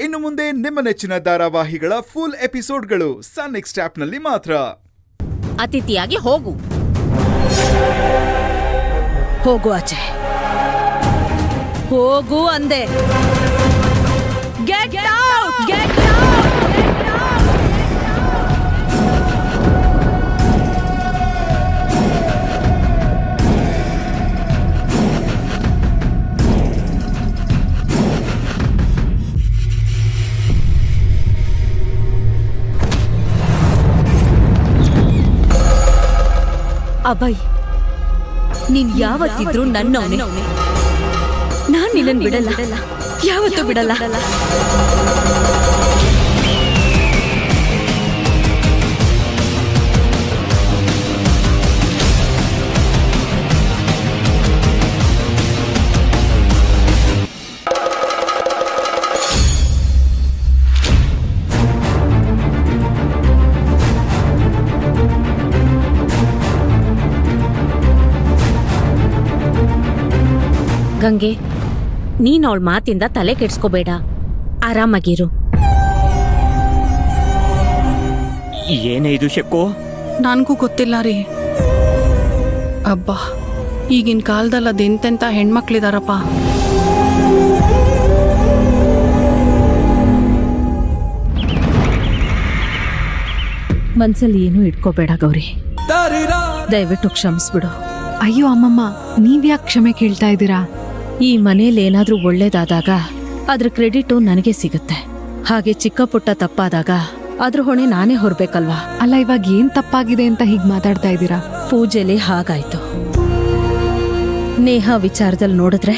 ಇನ್ನು ಮುಂದೆ ನಿಮ್ಮ ನೆಚ್ಚಿನ ಧಾರಾವಾಹಿಗಳ ಫುಲ್ ಎಪಿಸೋಡ್ಗಳು ಸನ್ ನೆಕ್ಸ್ಟ್ ಆಪ್ನಲ್ಲಿ ಮಾತ್ರ. ಅತಿಥಿಯಾಗಿ ಹೋಗು ಆಚೆ ಹೋಗು ಅಂದೆ. Get out, get out. Abhay, ನೀನ್ ಯಾವತ್ತಿದ್ರು ನನ್ನವನೇ. ನಾನ್ ನಿನ್ನನ್ ಬಿಡಲ್ಲ, ಯಾವತ್ತೂ ಬಿಡಲ್ಲ. ಗಂಗೆ, ನೀನ್ ಅವಳ ಮಾತಿಂದ ತಲೆ ಕೆಡ್ಸ್ಕೋಬೇಡ, ಆರಾಮಾಗಿರು. ಏನೇ ಇದು ಶೆಕ್ಕು? ನನಗೂ ಗೊತ್ತಿಲ್ಲ ರೀ. ಅಬ್ಬಾ, ಈಗಿನ ಕಾಲದಲ್ಲಿ ಅದೆಂತೆಂಥ ಹೆಣ್ಮಕ್ಳಿದಾರಪ್ಪ. ಮನ್ಸಲ್ಲಿ ಏನೂ ಇಟ್ಕೋಬೇಡ ಗೌರಿ, ದಯವಿಟ್ಟು ಕ್ಷಮಿಸ್ಬಿಡು. ಅಯ್ಯೋ ಅಮ್ಮಮ್ಮ, ನೀವ್ಯಾಕೆ ಕ್ಷಮೆ ಕೇಳ್ತಾ ಇದ್ದೀರಾ? ಈ ಮನೇಲಿ ಏನಾದ್ರೂ ಒಳ್ಳೇದಾದಾಗ ಅದ್ರ ಕ್ರೆಡಿಟು ನನಗೆ ಸಿಗುತ್ತೆ. ಹಾಗೆ ಚಿಕ್ಕ ಪುಟ್ಟ ತಪ್ಪಾದಾಗ ಅದ್ರ ಹೊಣೆ ನಾನೇ ಹೊರಬೇಕಲ್ವಾ? ಅಲ್ಲ, ಇವಾಗ ಏನ್ ತಪ್ಪಾಗಿದೆ ಅಂತ ಹೀಗ್ ಮಾತಾಡ್ತಾ ಇದ್ದೀರಾ? ಪೂಜೆಲಿ ಹಾಗಾಯ್ತು. ನೇಹ ವಿಚಾರದಲ್ಲಿ ನೋಡಿದ್ರೆ